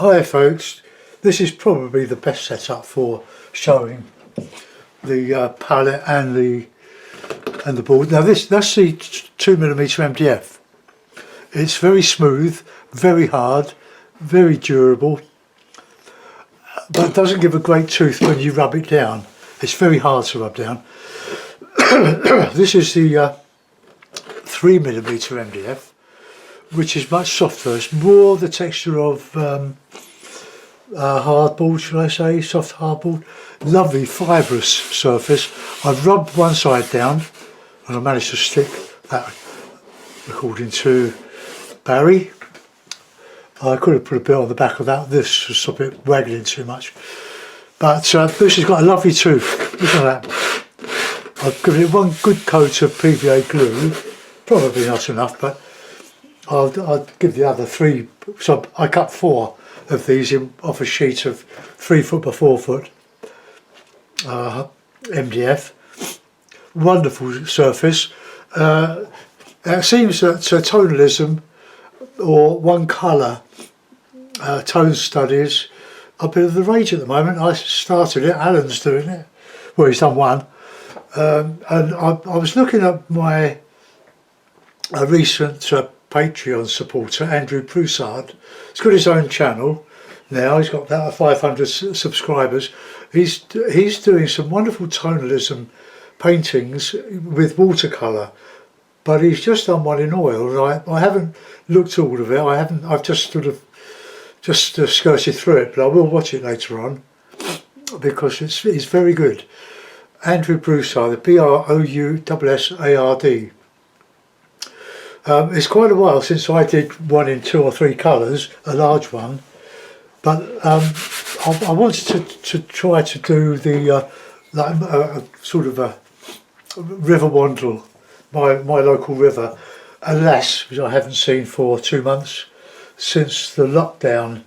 Hi folks, this is probably the best setup for showing the palette and the board. Now that's the 2mm MDF. It's very smooth, very hard, very durable, but it doesn't give a great tooth when you rub it down. It's very hard to rub down. This is the 3mm MDF, which is much softer. It's more the texture of hardboard, should I say, soft hardboard. Lovely fibrous surface. I've rubbed one side down and I managed to stick that according to Barry. I could have put a bit on the back of that, this to stop it waggling too much. But this has got a lovely tooth. Look at that. I've given it one good coat of PVA glue, probably not enough, but I'll give the other 3. So I cut 4 of these off a sheet of 3 foot by 4 foot MDF. Wonderful surface. It seems that tonalism or one colour tone studies are a bit of the rage at the moment. I started it, Alan's doing it. Well, he's done one. And I was looking at my recent Patreon supporter, Andrew Broussard. He's got his own channel now. He's got about 500 subscribers. He's doing some wonderful tonalism paintings with watercolour, but he's just done one in oil. I haven't looked at all of it. I've just sort of skirted through it, but I will watch it later on because it's very good. Andrew Broussard, Broussard. It's quite a while since I did one in 2 or 3 colours, a large one, but I wanted to try to do the sort of a river Wandle, my local river, alas, which I haven't seen for 2 months since the lockdown.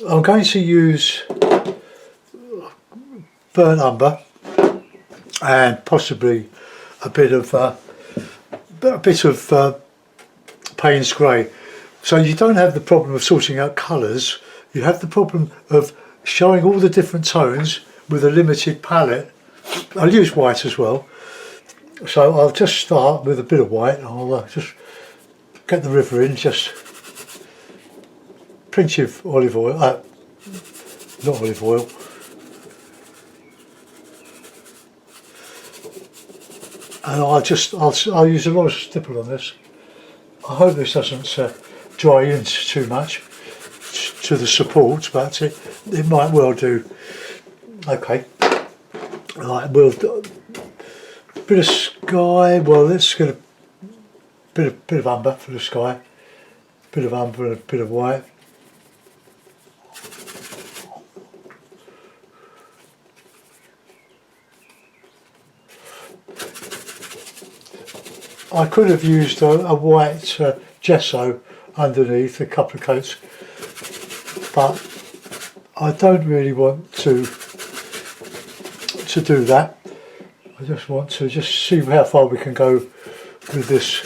I'm going to use burnt umber and possibly a bit of Payne's grey. So you don't have the problem of sorting out colours, you have the problem of showing all the different tones with a limited palette. I'll use white as well, so I'll just start with a bit of white. I'll just get the river in, just pinch of olive oil, not olive oil, and I'll use a lot of stipple on this. I hope this doesn't dry in too much to the support, but it might well do. Okay, right, we'll do a bit of sky. Well, let's get a bit of umber for the sky, bit of umber and a bit of white. I could have used a white gesso underneath, a couple of coats, but I don't really want to do that. I just want to see how far we can go with this.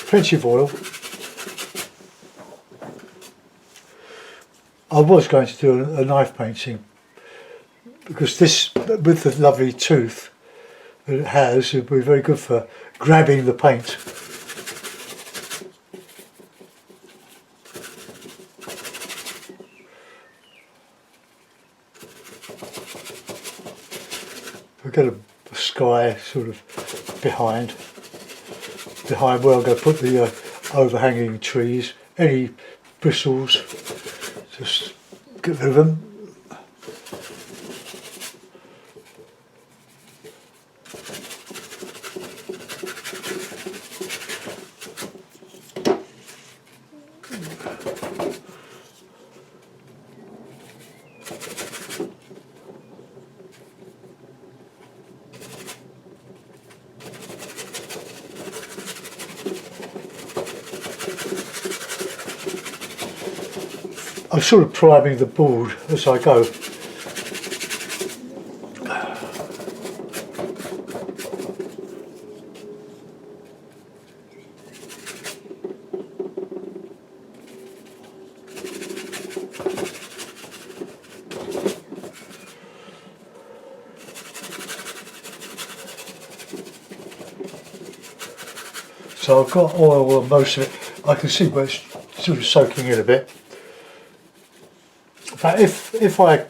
Plenty of oil. I was going to do a knife painting because this, with the lovely tooth that it has, it would be very good for grabbing the paint. We'll get a sky sort of behind where I'm going to put the overhanging trees. Any bristles, just get rid of them. I'm sort of priming the board as I go. So I've got oil on most of it. I can see where it's sort of soaking in a bit. But if I,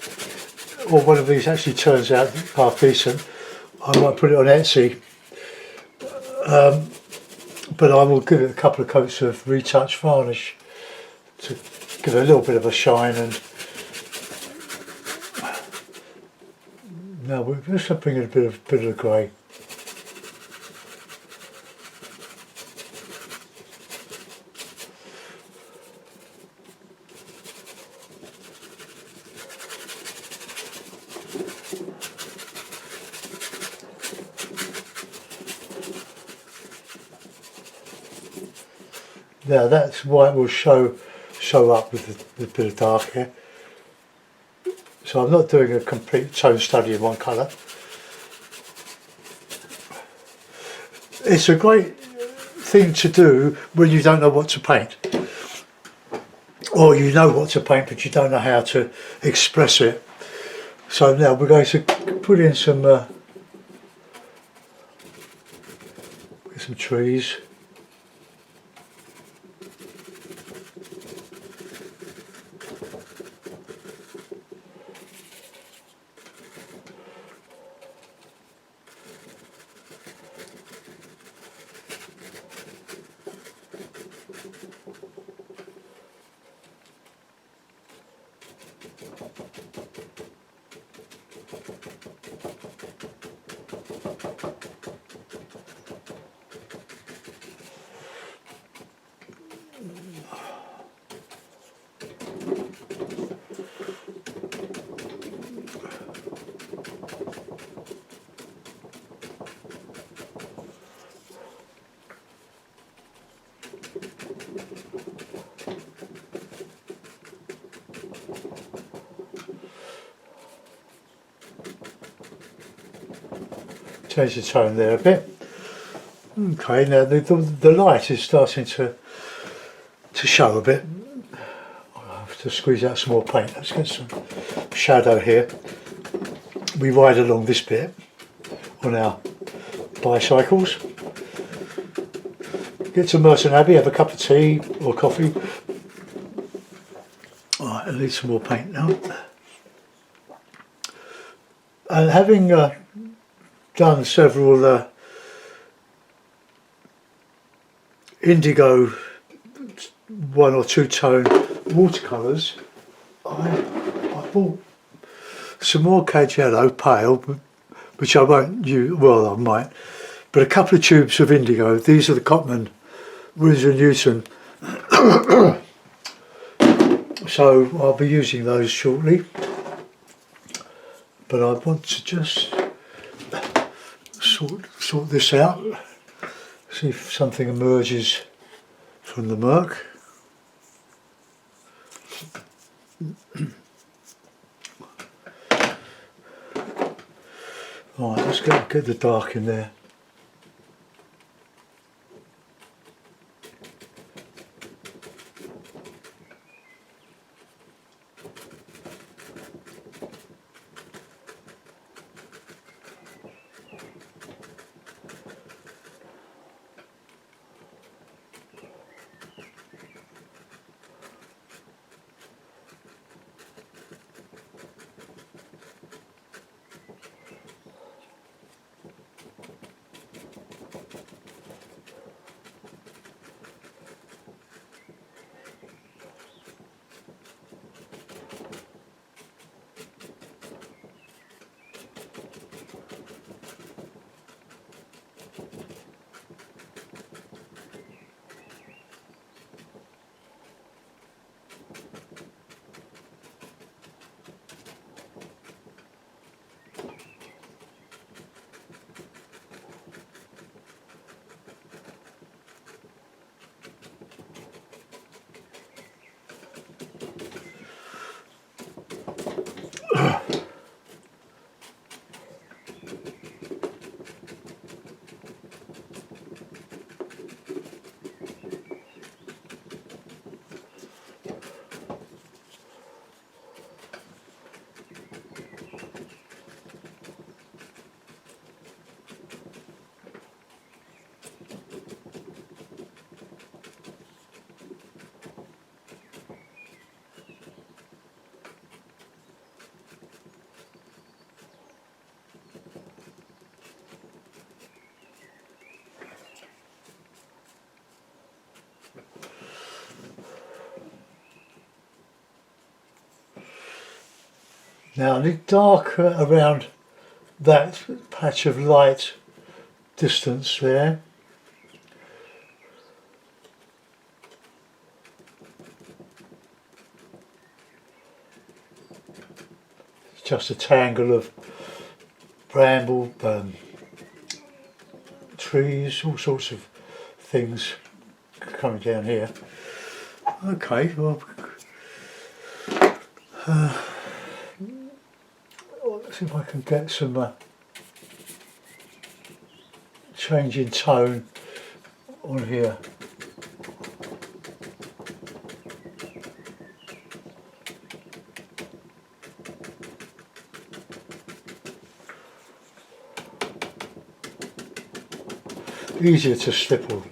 or one of these actually turns out half decent, I might put it on Etsy. But I will give it a couple of coats of retouch varnish to give it a little bit of a shine. And now we're just going to bring in a bit of grey. Now that's why it will show up with the bit of dark here. So I'm not doing a complete tone study in one colour. It's a great thing to do when you don't know what to paint. Or you know what to paint but you don't know how to express it. So now we're going to put in some trees. Change the tone there a bit. Okay, now the light is starting to show a bit. I'll have to squeeze out some more paint. Let's get some shadow here. We ride along this bit on our bicycles. Get to Merton Abbey, have a cup of tea or coffee. Alright, I need some more paint now. And having done several indigo 1 or 2 tone watercolours, I bought some more cad yellow pale, which I won't use, well I might, but a couple of tubes of indigo. These are the Cotman Winsor & Newton, so I'll be using those shortly. But I want to just sort this out, see if something emerges from the murk. Right, let's get the dark in there. Now I need darker around that patch of light distance there. It's just a tangle of bramble, trees, all sorts of things coming down here. Okay, well, let's see if I can get some change in tone on here. Easier to stipple.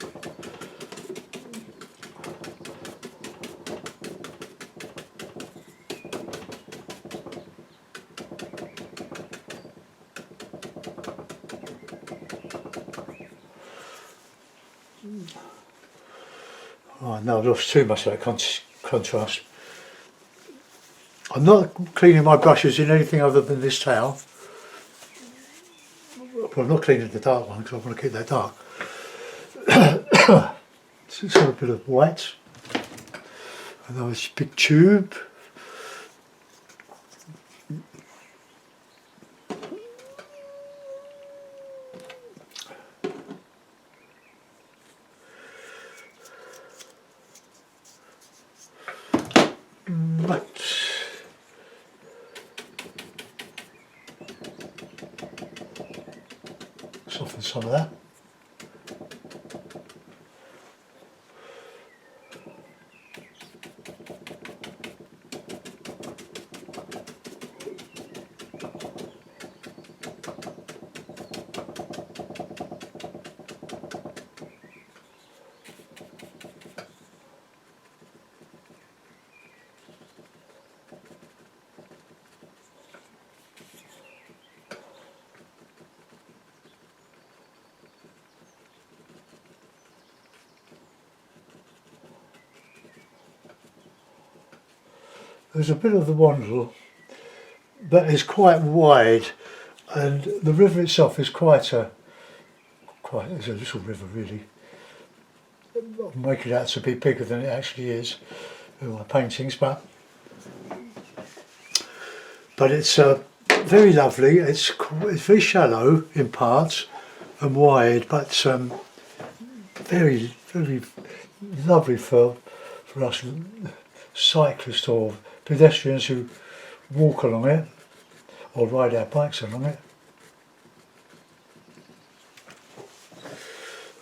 Oh no, I've lost too much of that contrast. I'm not cleaning my brushes in anything other than this towel. Well, I'm not cleaning the dark one because I want to keep that dark. So it's got a bit of white. Another big tube. Soften some of that. There's a bit of the Wandle that is quite wide, and the river itself is it's a little river really. I'm making it out to be bigger than it actually is with my paintings, but it's very lovely. It's very shallow in parts and wide, but very lovely for us cyclists or pedestrians who walk along it or ride our bikes along it.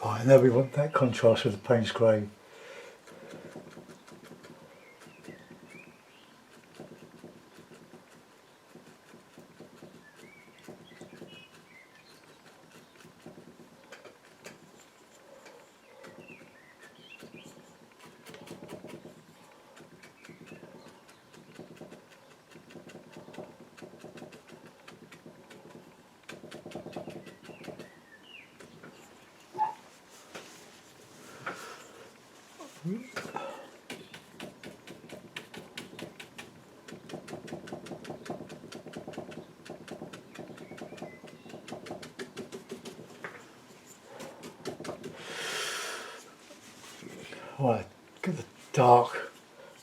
Right, and then we want that contrast with the Payne's grey. Right, get the dark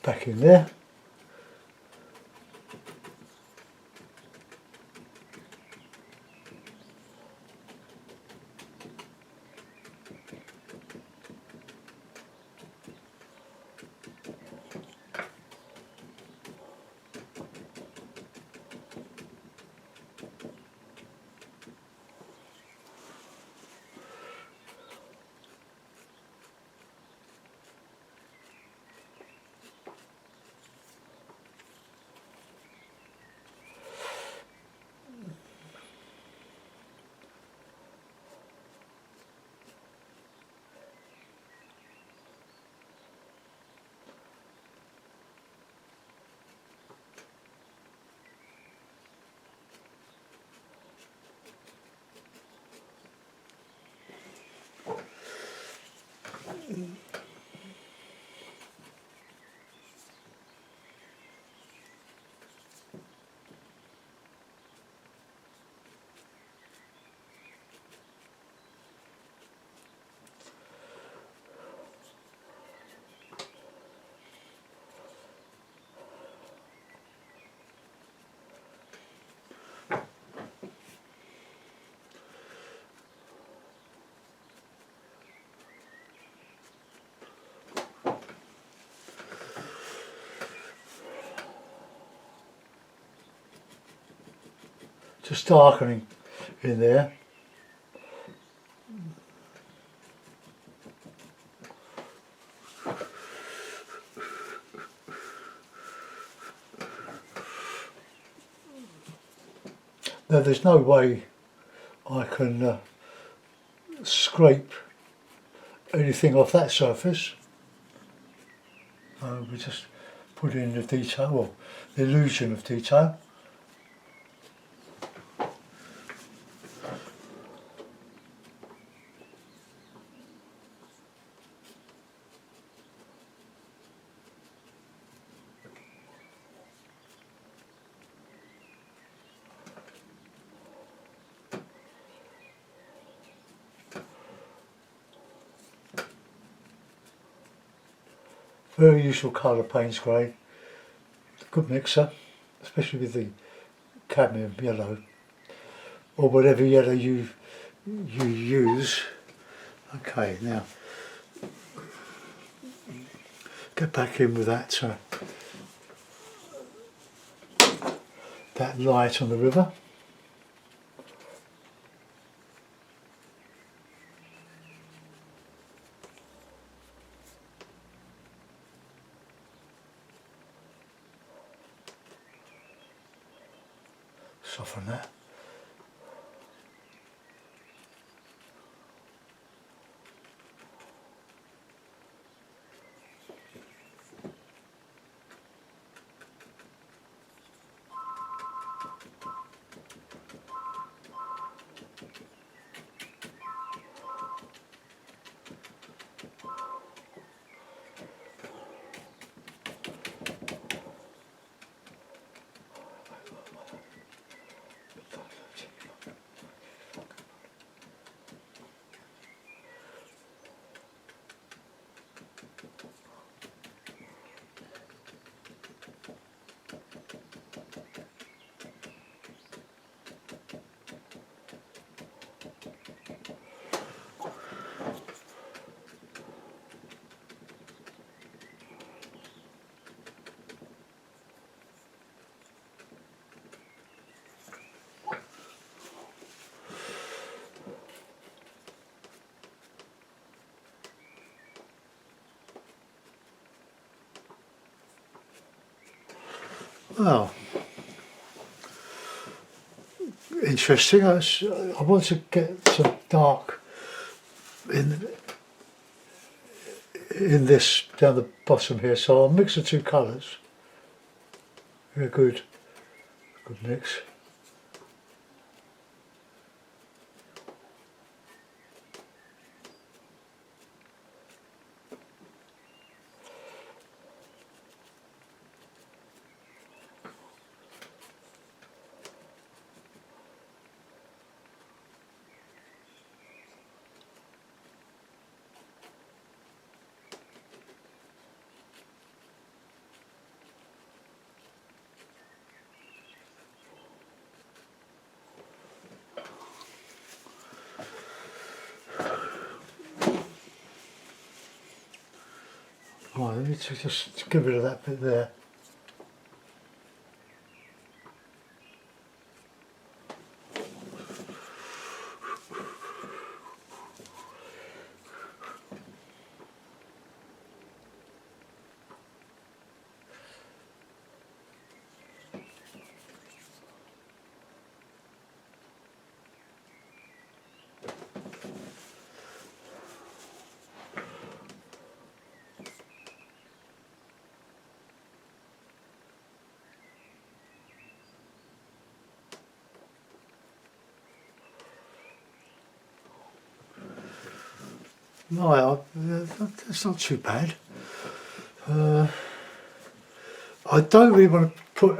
back in there. just darkening in there. Now there's no way I can scrape anything off that surface. We just put in the detail, or the illusion of detail. Very useful colour, Payne's grey. Good mixer, especially with the cadmium yellow, or whatever yellow you use. Okay, now get back in with that that light on the river. Soften that. Well, interesting. I want to get some dark in this down the bottom here, so I'll mix the two colours. Very good mix. Right, let me just get rid of that bit there. Right, that's not too bad. I don't really want to put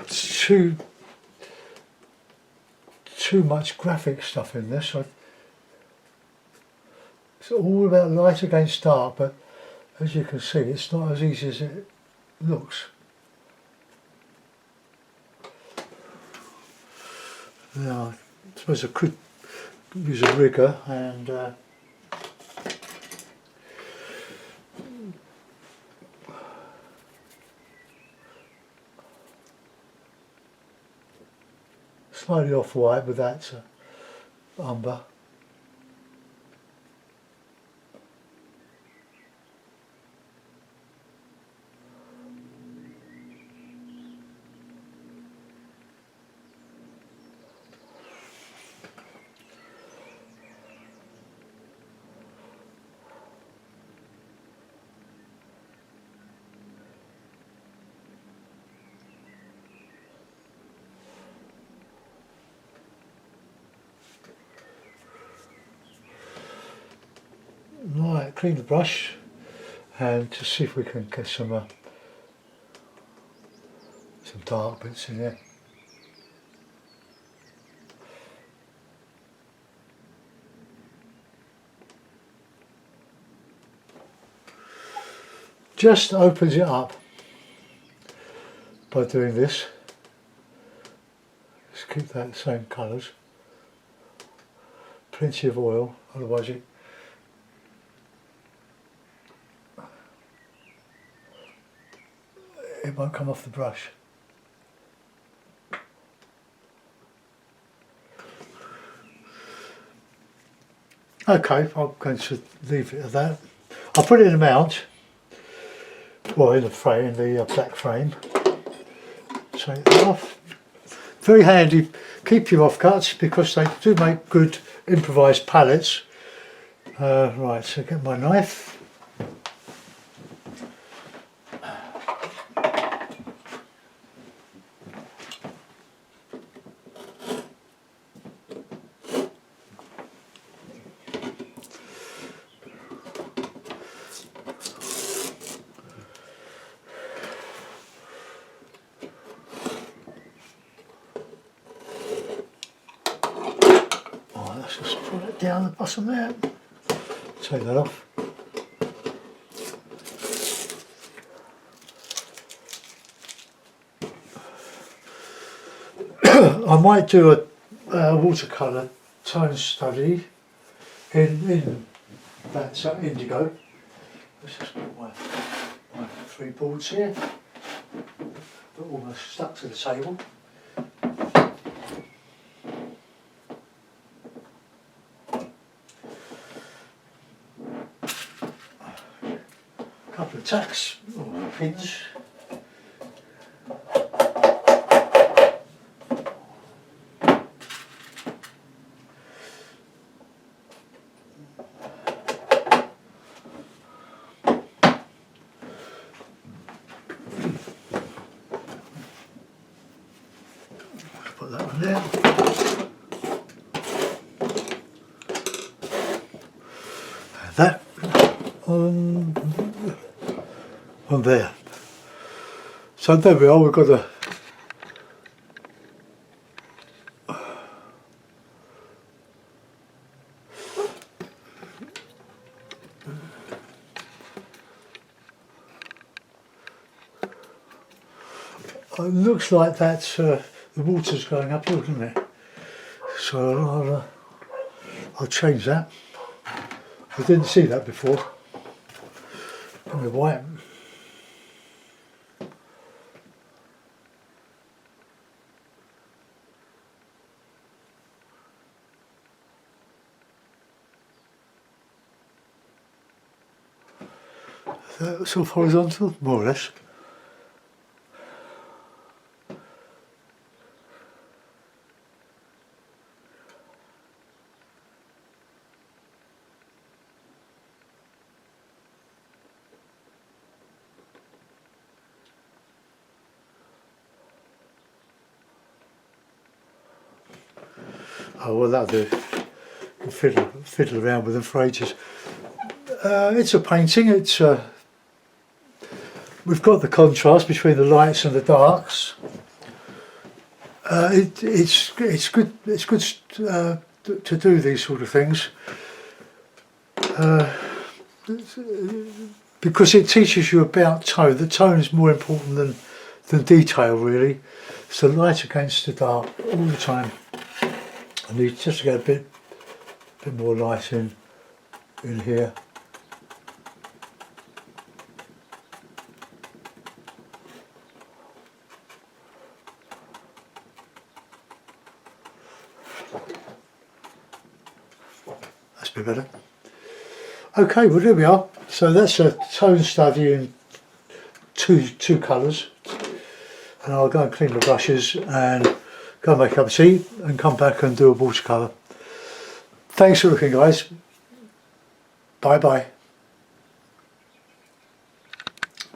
too much graphic stuff in this. It's all about light against dark, but as you can see, it's not as easy as it looks. Now, I suppose I could use a rigger and slightly off-white with that umber. Right, clean the brush and to see if we can get some dark bits in there. Just opens it up by doing this. Just keep that same colours. Plenty of oil, otherwise it won't come off the brush. Okay, I'm going to leave it at that. I'll put it in a mount, well, in the frame, in the black frame. Take that off. Very handy. Keep your offcuts because they do make good improvised palettes. Right, so get my knife. Let's just put it down the bottom there. Take that off. I might do a watercolour tone study in that indigo. Let's just put my 3 boards here. They're almost stuck to the table. Couple of tacks or pins. Put that one there. And that on there. So there we are, we've got a it looks like that's the water's going uphill, doesn't it? So I'll change that. I didn't see that before. And the white. That's all horizontal, more or less. Oh well, that'll do. Fiddle around with them for ages. It's a painting. It's we've got the contrast between the lights and the darks. It's good. It's good to do these sort of things because it teaches you about tone. The tone is more important than detail, really. It's the light against the dark all the time. I need just to get a bit more light in here. That's a bit better. Okay, well there we are. So that's a tone study in two colours. And I'll go and clean the brushes and go and make a cup of tea and come back and do a watercolour. Thanks for looking, guys. Bye bye.